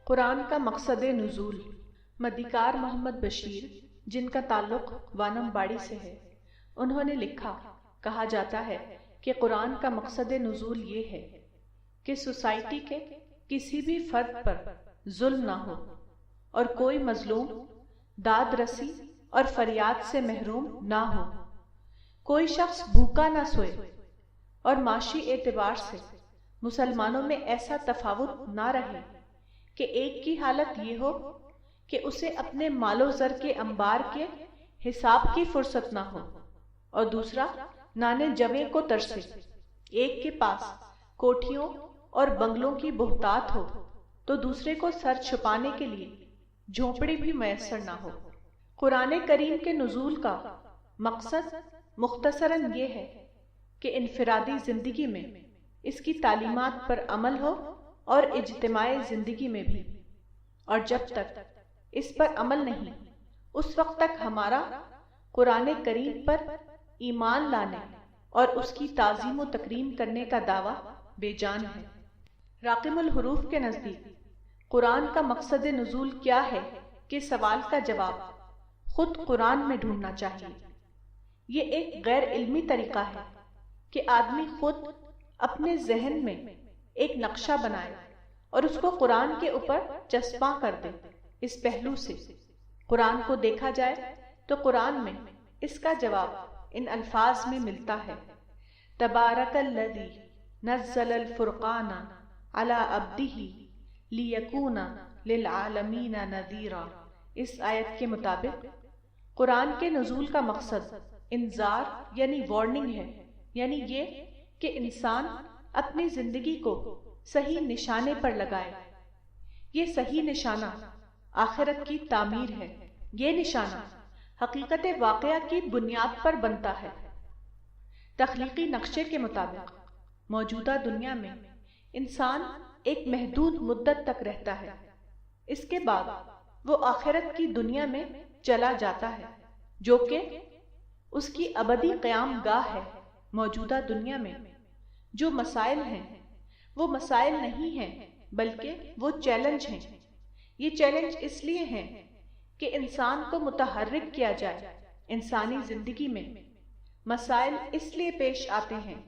قرآن کا مقصد نزول۔ مدیکار محمد بشیر، جن کا تعلق وانم باڑی سے ہے، انہوں نے لکھا، کہا جاتا ہے کہ قرآن کا مقصد نزول یہ ہے کہ سوسائٹی کے کسی بھی فرد پر ظلم نہ ہو اور کوئی مظلوم داد رسی اور فریاد سے محروم نہ ہو، کوئی شخص بھوکا نہ سوئے، اور معاشی اعتبار سے مسلمانوں میں ایسا تفاوت نہ رہے کہ ایک کی حالت یہ ہو کہ اسے اپنے مال و زر کے انبار کے حساب کی فرصت نہ ہو اور دوسرا نانے جوے کو ترسے، ایک کے پاس کوٹھیوں اور بنگلوں کی بہتات ہو تو دوسرے کو سر چھپانے کے لیے جھونپڑی بھی میسر نہ ہو۔ قرآن کریم کے نزول کا مقصد مختصراً یہ ہے کہ انفرادی زندگی میں اس کی تعلیمات پر عمل ہو اور اجتماعی زندگی میں بھی، اور جب تک اس پر عمل نہیں اس وقت تک ہمارا قرآن کریم پر ایمان لانے اور اس کی تعظیم و تکریم کرنے کا دعویٰ بے جان ہے۔ راقم الحروف کے نزدیک قرآن کا مقصد نزول کیا ہے کہ سوال کا جواب خود قرآن میں ڈھونڈنا چاہیے۔ یہ ایک غیر علمی طریقہ ہے کہ آدمی خود اپنے ذہن میں ایک نقشہ بنائے اور اس کو قرآن کے اوپر چسپاں کر دے۔ اس پہلو سے قرآن کو دیکھا جائے تو قرآن میں اس کا جواب ان الفاظ میں ملتا ہے، تبارک الذی نزل الفرقان علی عبدہ لیکون للعالمین نذیرا۔ اس آیت کے مطابق قرآن کے نزول کا مقصد انذار یعنی وارننگ ہے، یعنی یہ کہ انسان اپنی زندگی کو صحیح نشانے پر لگائے۔ یہ صحیح نشانہ آخرت کی تعمیر ہے۔ یہ نشانہ حقیقت واقعہ کی بنیاد پر بنتا ہے۔ تخلیقی نقشے کے مطابق موجودہ دنیا میں انسان ایک محدود مدت تک رہتا ہے، اس کے بعد وہ آخرت کی دنیا میں چلا جاتا ہے جو کہ اس کی ابدی قیام گاہ ہے۔ موجودہ دنیا میں جو مسائل ہیں وہ مسائل نہیں ہیں بلکہ وہ چیلنج ہیں۔ یہ چیلنج اس لیے ہیں کہ انسان کو متحرک کیا جائے۔ انسانی زندگی میں مسائل اس لیے پیش آتے ہیں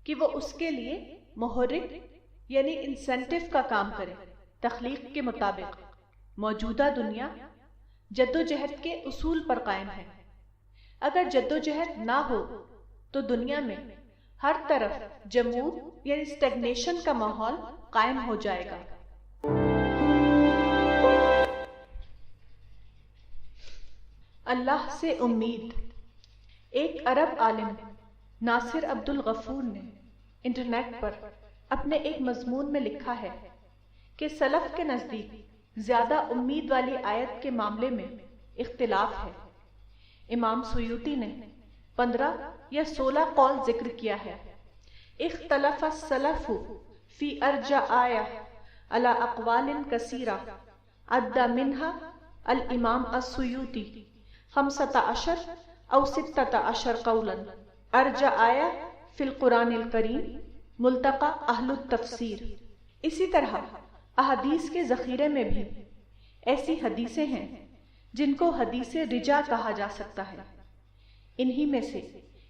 کہ وہ اس کے لیے محرک یعنی انسینٹو کا کام کرے۔ تخلیق کے مطابق موجودہ دنیا جدوجہد کے اصول پر قائم ہے۔ اگر جدوجہد نہ ہو تو دنیا میں ہر طرف جمود یعنی اسٹیگنیشن کا ماحول قائم ہو جائے گا۔ اللہ سے امید۔ ایک عرب عالم ناصر عبد الغفور نے انٹرنیٹ پر اپنے ایک مضمون میں لکھا ہے کہ سلف کے نزدیک زیادہ امید والی آیت کے معاملے میں اختلاف ہے۔ امام سیوطی نے 15 یا 16 قول ذکر کیا ہے۔ اختلف السلف فی ارجع آیہ علی اقوال کثیرہ عد منها الامام السیوطی 15 او 16 قولا۔ ارجع آیہ فی القرآن الکریم ملتقى اہل التفسیر۔ اسی طرح احادیث کے ذخیرے میں بھی ایسی حدیثیں ہیں جن کو حدیث رجا کہا جا سکتا ہے۔ انہی میں سے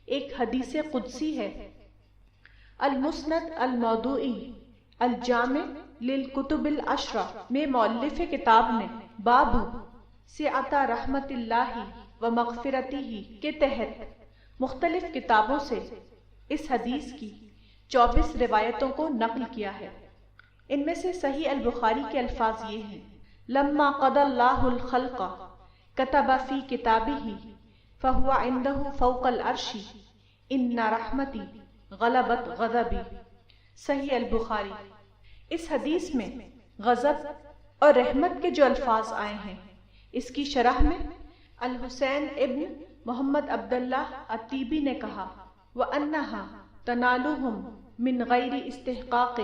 ایک حدیث قدسی ہے، المسند الموضوعی الجامع للکتب العشرہ میں مؤلف کتاب نے باب سعۃ رحمت اللہ و مغفرتہ کے تحت مختلف کتابوں سے اس حدیث کی 24 روایتوں کو نقل کیا ہے۔ ان میں سے صحیح البخاری کے الفاظ یہ ہیں، لما قضى اللہ الخلق كتب فی کتابہ فهو عنده فوق العرش ان رحمتی غلبت غضبی۔ صحیح البخاری۔ اس حدیث میں غضب اور رحمت کے جو الفاظ آئے ہیں اس کی شرح میں الحسین ابن محمد عبداللہ الطیبی نے کہا، وَأَنَّهَا تَنَالُهُمْ مِنْ غَيْرِ اسْتِحْقَاقٍ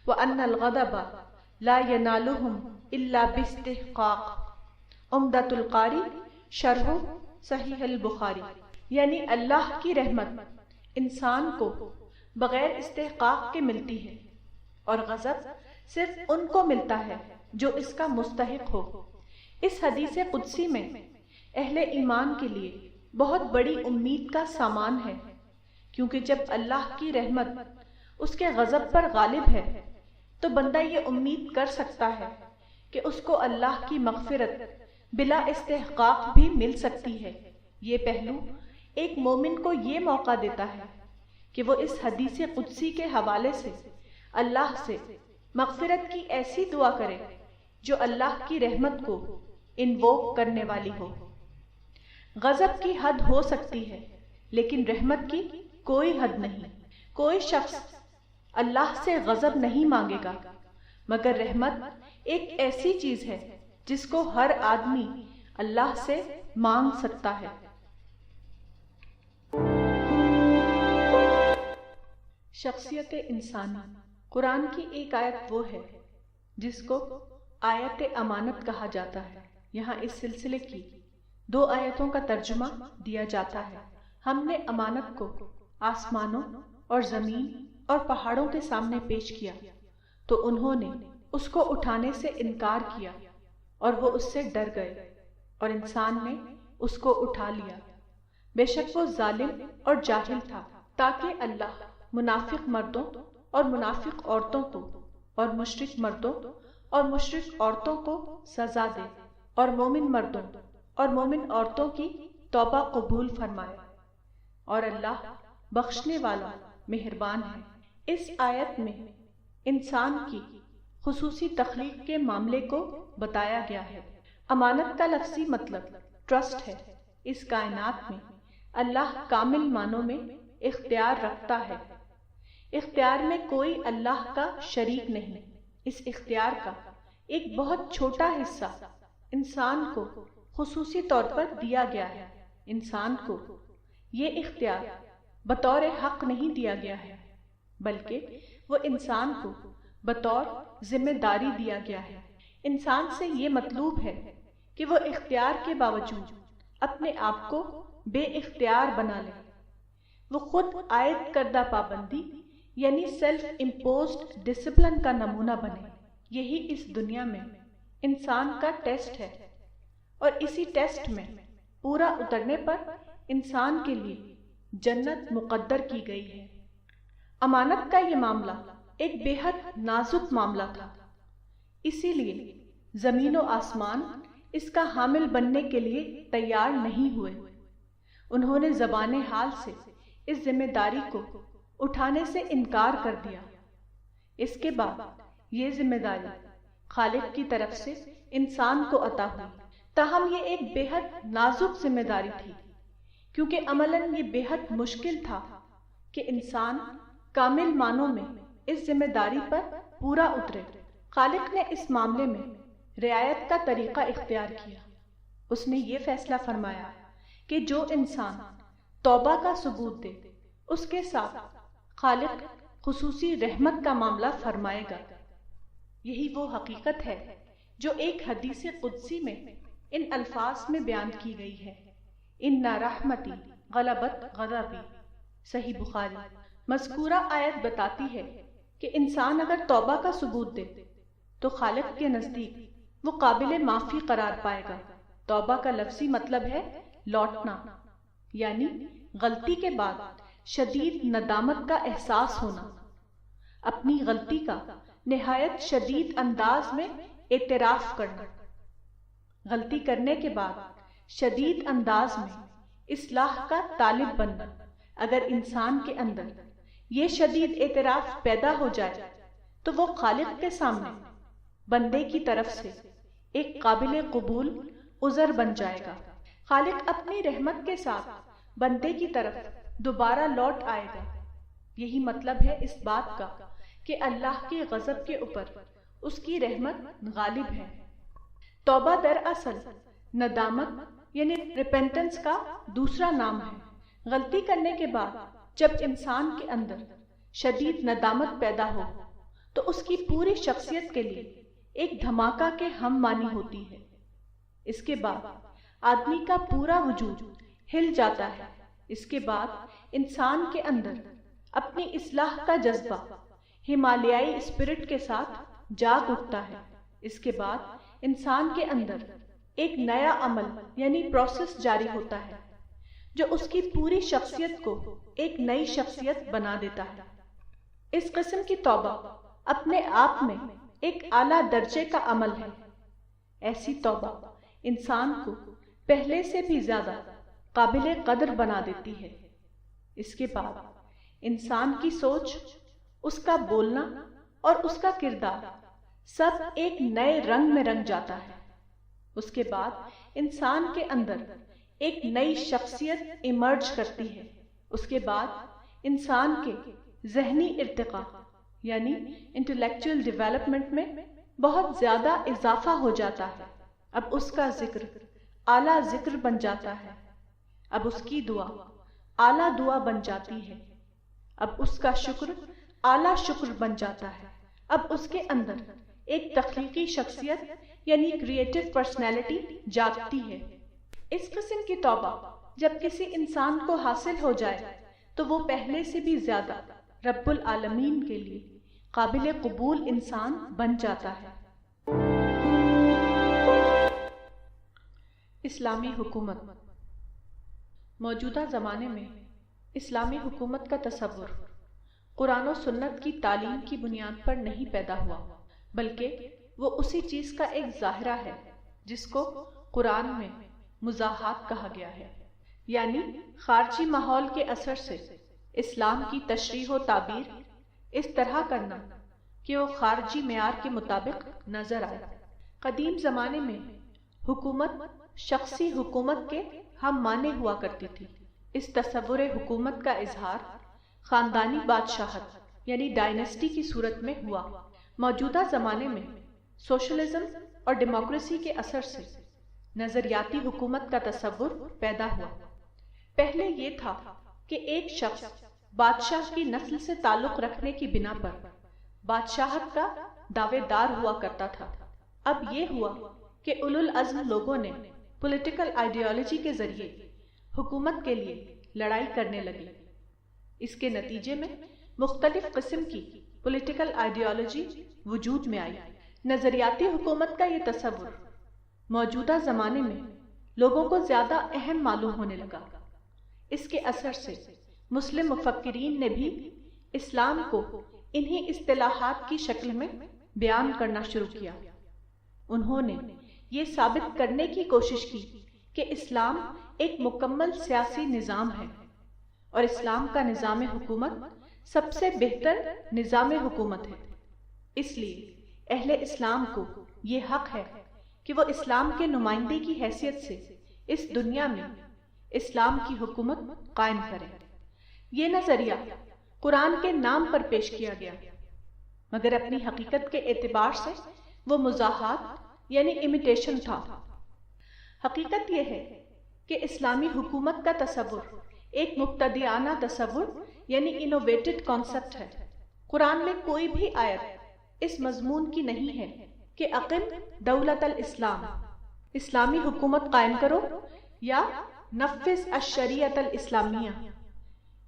وَأَنَّ الْغَضَبَ لَا يَنَالُهُمْ إِلَّا بِاسْتِحْقَاقٍ۔ عمدۃ القاری شرح صحیح البخاری۔ یعنی اللہ کی رحمت انسان کو بغیر استحقاق کے ملتی ہے اور غضب صرف ان کو ملتا ہے جو اس کا مستحق ہو۔ اس حدیث قدسی میں اہل ایمان کے لیے بہت بڑی امید کا سامان ہے، کیونکہ جب اللہ کی رحمت اس کے غضب پر غالب ہے تو بندہ یہ امید کر سکتا ہے کہ اس کو اللہ کی مغفرت بلا استحقاق بھی مل سکتی ہے۔ یہ پہلو ایک مومن کو یہ موقع دیتا ہے کہ وہ اس حدیث قدسی کے حوالے سے اللہ سے مغفرت کی ایسی دعا کرے جو اللہ کی رحمت کو انووک کرنے والی ہو۔ غضب کی حد ہو سکتی ہے لیکن رحمت کی کوئی حد نہیں۔ کوئی شخص اللہ سے غضب نہیں مانگے گا، مگر رحمت ایک ایسی چیز ہے جس کو ہر آدمی اللہ سے مانگ سکتا ہے۔ شخصیت انسانی۔ قرآن کی ایک آیت وہ ہے جس کو آیت امانت کہا جاتا ہے۔ یہاں اس سلسلے کی 2 آیتوں کا ترجمہ دیا جاتا ہے۔ ہم نے امانت کو آسمانوں اور زمین اور پہاڑوں کے سامنے پیش کیا تو انہوں نے اس کو اٹھانے سے انکار کیا اور وہ اس سے ڈر گئے، اور انسان نے اس کو اٹھا لیا۔ بے شک وہ ظالم اور جاہل تھا، تاکہ اللہ منافق مردوں اور منافق عورتوں کو اور مشرک مردوں اور مشرک عورتوں کو سزا دے، اور مومن مردوں اور مومن عورتوں کی توبہ قبول فرمائے، اور اللہ بخشنے والا مہربان ہے۔ اس آیت میں انسان کی خصوصی تخلیق کے معاملے کو بتایا گیا ہے۔ امانت کا لفظی مطلب ٹرسٹ ہے۔ اس کائنات میں اللہ کامل معنوں میں اختیار رکھتا ہے۔ اختیار میں کوئی اللہ کا شریک نہیں۔ اس اختیار کا ایک بہت چھوٹا حصہ انسان کو خصوصی طور پر دیا گیا ہے۔ انسان کو یہ اختیار بطور حق نہیں دیا گیا ہے، بلکہ وہ انسان کو بطور ذمہ داری دیا گیا ہے۔ انسان سے یہ مطلوب ہے کہ وہ اختیار کے باوجود اپنے آپ کو بے اختیار بنا لے۔ وہ خود عائد کردہ پابندی یعنی سیلف امپوزڈ ڈسپلن کا نمونہ بنے۔ یہی اس دنیا میں انسان کا ٹیسٹ ہے، اور اسی ٹیسٹ میں پورا اترنے پر انسان کے لیے جنت مقدر کی گئی ہے۔ امانت کا یہ معاملہ ایک بے حد نازک معاملہ تھا، اسی لیے زمین و آسمان اس کا حامل بننے کے لیے تیار نہیں ہوئے۔ انہوں نے زبان حال سے اس ذمہ داری کو اٹھانے سے انکار کر دیا۔ اس کے بعد یہ ذمہ داری خالق کی طرف سے انسان کو عطا ہوئی، تاہم یہ ایک بے حد نازک ذمہ داری تھی، کیونکہ عملاً یہ بے حد مشکل تھا کہ انسان کامل معنوں میں اس ذمہ داری پر پورا اترے۔ خالق نے اس معاملے میں رعایت کا طریقہ اختیار کیا۔ اس نے یہ فیصلہ فرمایا کہ جو انسان توبہ کا ثبوت دے اس کے ساتھ خالق خصوصی رحمت کا معاملہ فرمائے گا۔ یہی وہ حقیقت ہے جو ایک حدیث قدسی میں ان الفاظ میں بیان کی گئی ہے، ان رحمتی غلبت غضبی، صحیح بخاری۔ مذکورہ آیت بتاتی ہے کہ انسان اگر توبہ کا ثبوت دے تو خالق کے نزدیک وہ قابل معافی قرار پائے گا۔ توبہ کا لفظی مطلب ہے لوٹنا، یعنی غلطی کے بعد شدید ندامت کا احساس ہونا، اپنی غلطی کا نہایت شدید انداز میں اعتراف کرنا۔ غلطی کرنے کے بعد شدید انداز میں اصلاح کا طالب بننا۔ اگر انسان کے اندر یہ شدید اعتراف پیدا ہو جائے تو وہ خالق کے سامنے بندے کی طرف سے ایک قابل قبول عذر بن جائے گا۔ خالق اپنی رحمت کے ساتھ بندے کی طرف دوبارہ لوٹ آئے گا۔ یہی مطلب ہے اس بات کا کہ اللہ کے غضب کے اوپر اس کی رحمت غالب ہے۔ توبہ دراصل ندامت یعنی ریپینٹنس کا دوسرا نام ہے۔ غلطی کرنے کے بعد جب انسان کے اندر شدید ندامت پیدا ہو تو اس کی پوری شخصیت کے لیے ایک دھماکہ کے ہم مانی ہوتی ہے۔ اس کے بعد آدمی کا پورا وجود ہل جاتا ہے۔ اس کے بعد انسان کے اندر اپنی اصلاح کا جذبہ ہمالیائی اسپرٹ کے ساتھ جاگ اٹھتا ہے۔ اس کے بعد انسان کے اندر ایک نیا عمل یعنی پروسیس جاری ہوتا ہے جو اس کی پوری شخصیت کو ایک نئی شخصیت بنا دیتا ہے۔ اس قسم کی توبہ اپنے آپ میں ایک اعلیٰ درجے کا عمل ہے۔ ایسی توبہ انسان کو پہلے سے بھی زیادہ قابل قدر بنا دیتی ہے۔ اس کے بعد انسان کی سوچ، اس کا بولنا اور اس کا کردار سب ایک نئے رنگ میں رنگ جاتا ہے۔ اس کے بعد انسان کے اندر ایک نئی شخصیت ایمرج کرتی ہے۔ اس کے بعد انسان کے ذہنی ارتقاء یعنی انٹلیکچوئل ڈیولپمنٹ میں بہت زیادہ اضافہ ہو جاتا ہے۔ اب اس کا ذکر اعلیٰ ذکر بن جاتا ہے۔ اب اس کی دعا اعلیٰ دعا بن جاتی ہے۔ اب اس کا شکر اعلیٰ شکر بن جاتا ہے۔ اب اس کے اندر ایک تخلیقی شخصیت یعنی کریٹو پرسنالٹی جاگتی ہے۔ اس قسم کی توبہ جب کسی انسان کو حاصل ہو جائے تو وہ پہلے سے بھی زیادہ رب العالمین کے لیے قابل قبول انسان بن جاتا ہے۔ اسلامی حکومت۔ موجودہ زمانے میں اسلامی حکومت کا تصور قرآن و سنت کی تعلیم کی بنیاد پر نہیں پیدا ہوا، بلکہ وہ اسی چیز کا ایک ظاہرہ ہے جس کو قرآن میں مزاحات کہا گیا ہے، یعنی خارجی ماحول کے اثر سے اسلام کی تشریح و تعبیر اس طرح کرنا کہ وہ خارجی معیار کے مطابق نظر آئے۔ قدیم زمانے میں حکومت شخصی حکومت کے ہم معنی ہوا کرتی تھی۔ اس تصور حکومت کا اظہار خاندانی بادشاہت یعنی ڈائنسٹی کی صورت میں ہوا۔ موجودہ زمانے میں سوشلزم اور ڈیموکریسی کے اثر سے نظریاتی حکومت کا تصور پیدا ہوا۔ پہلے یہ تھا کہ ایک شخص بادشاہ کی نسل سے تعلق رکھنے کی بنا پر بادشاہت کا دعوے دار ہوا کرتا تھا۔ اب یہ ہوا کہ اولو العزم لوگوں نے پولیٹیکل آئیڈیالوجی کے ذریعے حکومت کے لیے لڑائی کرنے لگی۔ اس کے نتیجے میں مختلف قسم کی پولیٹیکل آئیڈیالوجی وجود میں آئی۔ نظریاتی حکومت کا یہ تصور موجودہ زمانے میں لوگوں کو زیادہ اہم معلوم ہونے لگا۔ اس کے اثر سے مسلم مفکرین نے بھی اسلام کو انہی اصطلاحات کی شکل میں بیان کرنا شروع کیا۔ انہوں نے یہ ثابت کرنے کی کوشش کی کہ اسلام ایک مکمل سیاسی نظام ہے اور اسلام کا نظام حکومت سب سے بہتر نظام حکومت ہے۔ اس لیے اہل اسلام کو یہ حق ہے کہ وہ اسلام کے نمائندے کی حیثیت سے اس دنیا میں اسلام کی حکومت قائم کریں۔ یہ نظریہ قرآن کے نام پر پیش کیا گیا، مگر اپنی حقیقت کے اعتبار سے وہ مزاحات یعنی امیٹیشن تھا۔ حقیقت یہ ہے کہ اسلامی حکومت کا تصور ایک مبتدیانہ تصور یعنی انوویٹڈ کانسیپٹ ہے۔ قرآن میں کوئی بھی آیت اس مضمون کی نہیں ہے کہ اقم دولت الاسلام، اسلامی حکومت قائم کرو، یا نفذ الشریعت الاسلامیہ،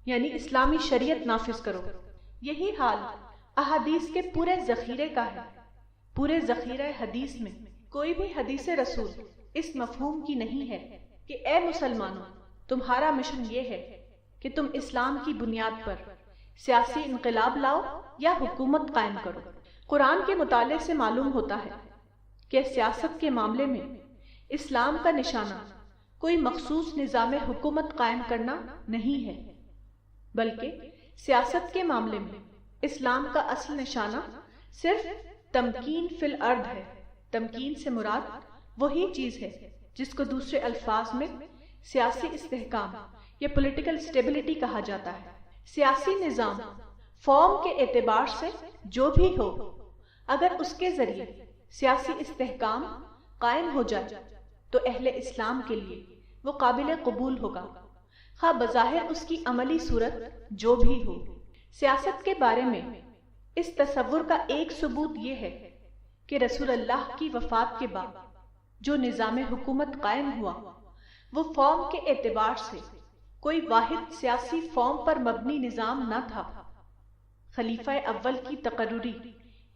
یعنی اسلامی شریعت نافذ کرو۔ یہی حال احادیث کے پورے ذخیرے کا ہے۔ پورے ذخیرہ حدیث میں کوئی بھی حدیث رسول اس مفہوم کی نہیں ہے کہ اے مسلمانوں، تمہارا مشن یہ ہے کہ تم اسلام کی بنیاد پر سیاسی انقلاب لاؤ یا حکومت قائم کرو۔ قرآن کے مطالعے سے معلوم ہوتا ہے کہ سیاست کے معاملے میں اسلام کا نشانہ کوئی مخصوص نظام حکومت قائم کرنا نہیں ہے، بلکہ سیاست کے معاملے میں اسلام کا اصل نشانہ صرف تمکین فی الارض ہے۔ تمکین سے مراد وہی چیز ہے جس کو دوسرے الفاظ میں سیاسی استحکام یا پولیٹیکل اسٹیبلٹی کہا جاتا ہے۔ سیاسی نظام فارم کے اعتبار سے جو بھی ہو، اگر اس کے ذریعے سیاسی استحکام قائم ہو جائے تو اہل اسلام کے لیے وہ قابل قبول ہوگا، خواہ بظاہر اس کی عملی صورت جو بھی ہو۔ سیاست کے بارے میں اس تصور کا ایک ثبوت یہ ہے کہ رسول اللہ کی وفات کے بعد جو نظام حکومت قائم ہوا وہ فارم کے اعتبار سے کوئی واحد سیاسی فارم پر مبنی نظام نہ تھا۔ خلیفہ اول کی تقرری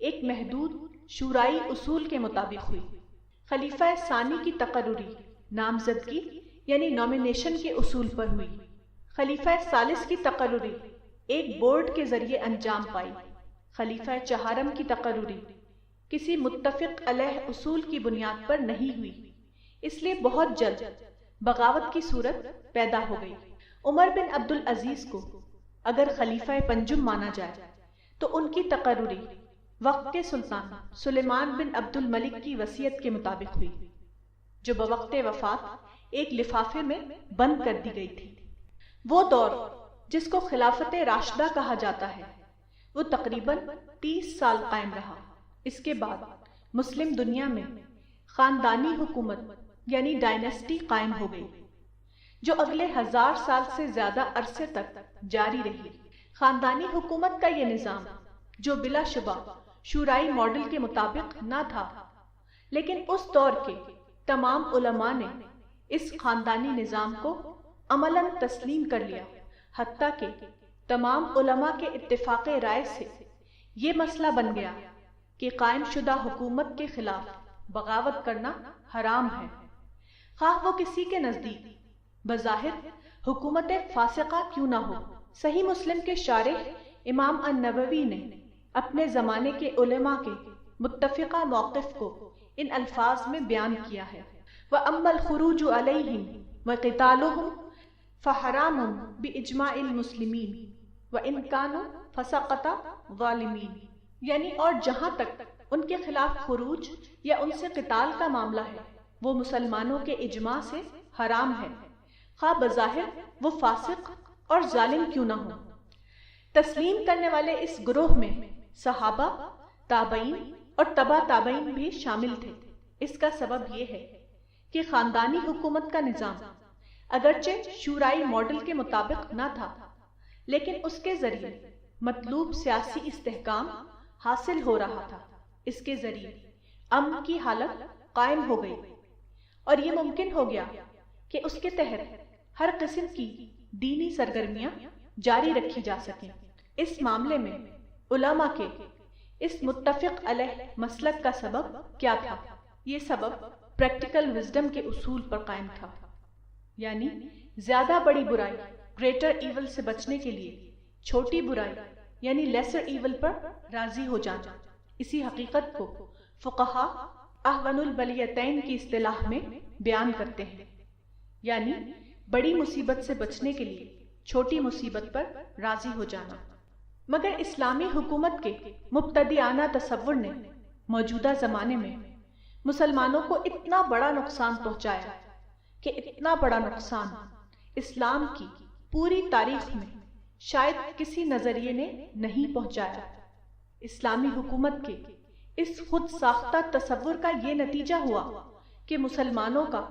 ایک محدود شورائی اصول کے مطابق ہوئی۔ خلیفہ ثانی کی تقرری نامزدگی یعنی نامینیشن کے اصول پر ہوئی۔ خلیفہ ثالث کی تقرری ایک بورڈ کے ذریعے انجام پائی۔ خلیفہ چہارم کی تقرری کسی متفق علیہ اصول کی بنیاد پر نہیں ہوئی، اس لیے بہت جلد بغاوت کی صورت پیدا ہو گئی۔ عمر بن عبد العزیز کو اگر خلیفہ پنجم مانا جائے تو ان کی تقرری وقت کے سلطان سلیمان بن عبد الملک کی وصیت کے مطابق ہوئی، جو بوقت وفات ایک لفافے میں بند کر دی گئی تھی۔ وہ دور جس کو خلافت راشدہ کہا جاتا ہے وہ تقریباً 30 سال قائم رہا۔ اس کے بعد مسلم دنیا میں خاندانی حکومت یعنی ڈائنیسٹی قائم ہو گئی، جو اگلے 1000 سال سے زیادہ عرصے تک جاری رہی۔ خاندانی حکومت کا یہ نظام جو بلا شبہ شورائی ماڈل کے مطابق نہ تھا، لیکن اس دور کے تمام علماء نے اس خاندانی نظام کو عملاً تسلیم کر لیا، حتیٰ کہ تمام علماء کے اتفاق رائے سے یہ مسئلہ بن گیا کہ قائم شدہ حکومت کے خلاف بغاوت کرنا حرام ہے، خواہ وہ کسی کے نزدیک بظاہر حکومت فاسقہ کیوں نہ ہو۔ صحیح مسلم کے شارح امام النووی نے اپنے زمانے کے علماء کے متفقہ موقف کو ان الفاظ میں بیان کیا ہے: وَأَمَّا الْخُرُوجُ عَلَيْهِمْ وَقِتَالُهُمْ فَحَرَامٌ بِإِجْمَاعِ الْمُسْلِمِينَ وَإِنْ كَانُوا فَسَقَطَ ظَالِمِينَ، یعنی اور جہاں تک ان کے خلاف خروج یا ان سے قتال کا معاملہ ہے وہ مسلمانوں کے اجماع سے حرام ہے، خواہ بظاہر وہ فاسق اور ظالم کیوں نہ ہو۔ تسلیم کرنے والے اس گروہ میں صحابہ، تابعین اور تبع تابعین بھی شامل تھے۔ اس کا سبب یہ ہے کہ خاندانی حکومت کا نظام اگرچہ شورائی ماڈل کے مطابق نہ تھا، لیکن اس کے ذریعے مطلوب سیاسی استحکام حاصل ہو رہا تھا۔ اس کے ذریعے امن کی حالت قائم ہو گئی اور یہ ممکن ہو گیا کہ اس کے تحت ہر قسم کی دینی سرگرمیاں جاری رکھی جا سکیں۔ اس معاملے میں علماء کے اس متفق علیہ مسلک کا سبب کیا تھا؟ یہ سبب پریکٹیکل وزڈم کے اصول پر قائم تھا، یعنی زیادہ بڑی برائی گریٹر ایول سے بچنے کے لیے چھوٹی برائی یعنی لیسر ایول پر راضی ہو جانا۔ اسی حقیقت کو فقہا احون البلیتین کی اصطلاح میں بیان کرتے ہیں، یعنی بڑی مصیبت سے بچنے کے لیے چھوٹی مصیبت پر راضی ہو جانا۔ مگر اسلامی حکومت کے مبتدیانہ تصور نے موجودہ زمانے میں مسلمانوں کو اتنا بڑا نقصان پہنچایا کہ اتنا بڑا نقصان اسلام کی پوری تاریخ میں شاید کسی نظریے نے نہیں پہنچایا۔ اسلامی حکومت کے اس خود ساختہ تصور کا یہ نتیجہ ہوا کہ مسلمانوں کا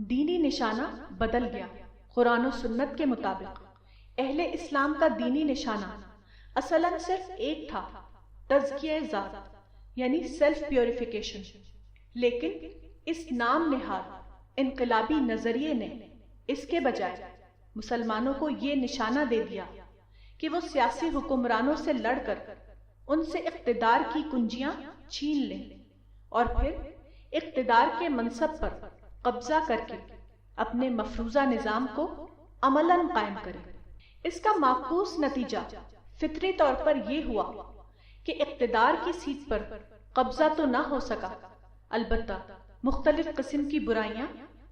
دینی نشانہ بدل گیا۔ قرآن و سنت کے مطابق اہل اسلام کا دینی نشانہ اصلاً صرف ایک تھا، تزکیہ ذات یعنی سیلف پیوریفیکیشن، لیکن اس نام نہاد انقلابی نظریے نے اس کے بجائے مسلمانوں کو یہ نشانہ دے دیا کہ وہ سیاسی حکمرانوں سے لڑ کر ان سے اقتدار کی کنجیاں چھین لیں اور پھر اقتدار کے منصب پر قبضہ کر کے اپنے مفروضہ نظام کو عملاً قائم کریں۔ اس کا معکوس نتیجہ فطری طور پر یہ ہوا کہ اقتدار کی سیٹ پر قبضہ تو نہ ہو سکا، البتہ مختلف قسم کی برائیاں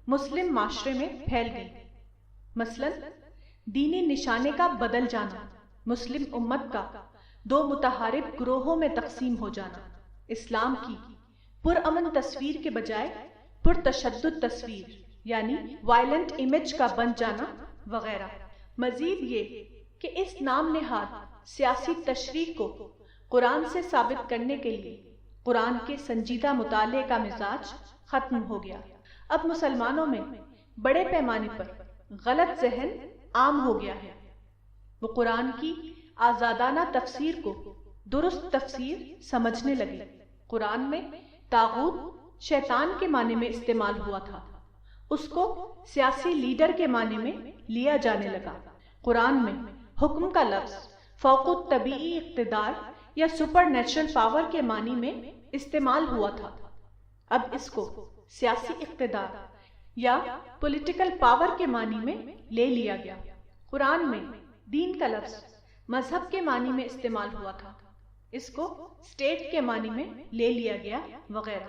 مسلم معاشرے میں پھیل گئیں، مثلاً دینی نشانے کا بدل جانا، مسلم امت کا دو متحارب گروہوں میں تقسیم ہو جانا، اسلام کی پرامن تصویر کے بجائے پرتشدد تصویر یعنی وائلنٹ امیج کا بن جانا وغیرہ۔ مزید یہ کہ اس نام نہاد سیاسی تشریح کو قرآن سے ثابت کرنے کے لیے قرآن کے سنجیدہ مطالعے کا مزاج ختم ہو گیا۔ اب مسلمانوں میں بڑے پیمانے پر غلط ذہن عام ہو گیا ہے، وہ قرآن کی آزادانہ تفسیر کو درست تفسیر سمجھنے لگے۔ قرآن میں طاغوت شیطان کے معنی میں استعمال ہوا تھا، اس کو سیاسی لیڈر کے معنی میں لیا جانے لگا۔ قرآن میں حکم کا لفظ فوق الطبیعی اقتدار یا سپر نیچرل پاور کے معنی میں استعمال ہوا تھا۔ اب اس کو سیاسی اقتدار یا پولیٹیکل پاور کے معنی میں لے لیا گیا۔ قرآن میں دین کا لفظ مذہب کے معنی میں استعمال ہوا تھا، اس کو اسٹیٹ کے معنی میں لے لیا گیا وغیرہ۔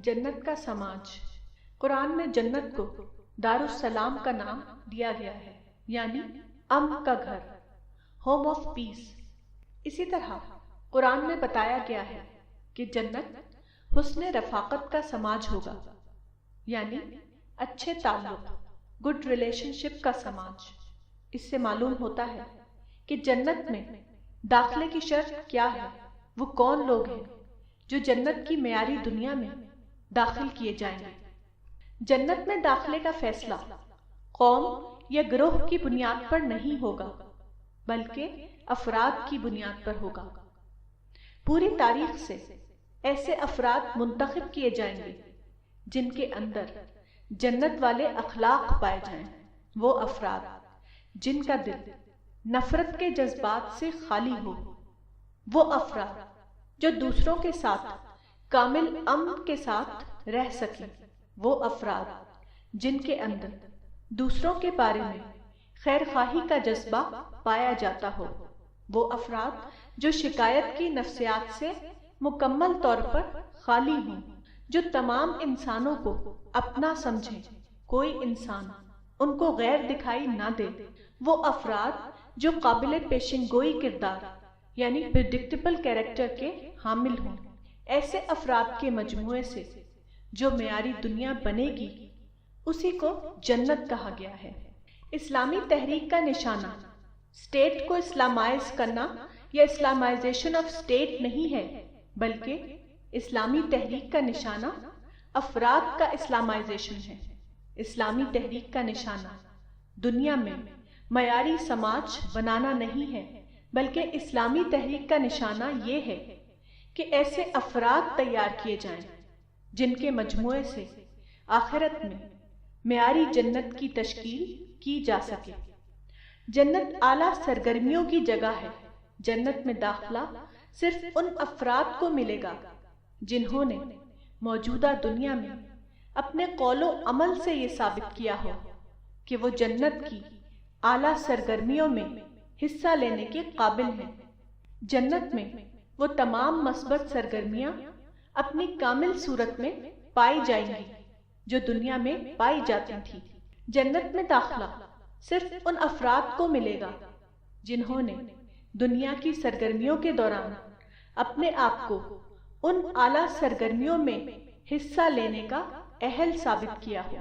جنت کا سماج۔ قرآن میں جنت کو دارالسلام کا نام دیا گیا ہے، یعنی امن کا گھر، ہوم آف پیس۔ اسی طرح قرآن میں بتایا گیا ہے کہ جنت حسن رفاقت کا سماج ہوگا، یعنی اچھے تعلق، گڈ ریلیشن شپ کا سماج۔ اس سے معلوم ہوتا ہے کہ جنت میں داخلے کی شرط کیا ہے، وہ کون لوگ ہیں جو جنت کی معیاری دنیا میں داخل کیے جائیں گے۔ جنت میں داخلے کا فیصلہ قوم یا گروہ کی بنیاد پر نہیں ہوگا، بلکہ افراد کی بنیاد پر ہوگا۔ پوری تاریخ سے ایسے افراد منتخب کیے جائیں گے جن کے اندر جنت والے اخلاق پائے جائیں، وہ افراد جن کا دل نفرت کے جذبات سے خالی ہو، وہ افراد جو دوسروں کے ساتھ کامل امن کے ساتھ رہ سکیں، وہ افراد جن کے اندر دوسروں کے بارے میں خیر خواہی کا جذبہ پایا جاتا ہو، وہ افراد جو شکایت کی نفسیات سے مکمل طور پر خالی ہوں، جو تمام انسانوں کو اپنا سمجھیں، کوئی انسان ان کو غیر دکھائی نہ دے، وہ افراد جو قابل پیشن گوئی کردار یعنی پریڈکٹیبل کیریکٹر کے حامل ہوں۔ ایسے افراد کے مجموعے سے جو معیاری دنیا بنے گی، اسی کو جنت کہا گیا ہے۔ اسلامی تحریک کا نشانہ اسٹیٹ کو اسلامائز کرنا یا اسلامائزیشن آف اسٹیٹ نہیں ہے، بلکہ اسلامی تحریک کا نشانہ افراد کا اسلامائزیشن ہے۔ اسلامی تحریک کا نشانہ دنیا میں معیاری سماج بنانا نہیں ہے، بلکہ اسلامی تحریک کا نشانہ یہ ہے کہ ایسے افراد تیار کیے جائیں جن کے مجموعے سے آخرت میں معیاری جنت کی تشکیل کی جا سکے۔ جنت اعلیٰ سرگرمیوں کی جگہ ہے۔ جنت میں داخلہ صرف ان افراد کو ملے گا جنہوں نے موجودہ دنیا میں اپنے قول و عمل سے یہ ثابت کیا ہو کہ وہ جنت کی اعلیٰ سرگرمیوں میں حصہ لینے کے قابل ہیں۔ جنت میں وہ تمام مثبت سرگرمیاں اپنی کامل صورت میں پائی جائیں گی جو دنیا میں پائی جاتی تھی۔ جنت میں داخلہ صرف ان افراد کو ملے گا جنہوں نے دنیا کی سرگرمیوں کے دوران اپنے آپ کو ان اعلیٰ سرگرمیوں میں حصہ لینے کا اہل ثابت کیا ہو۔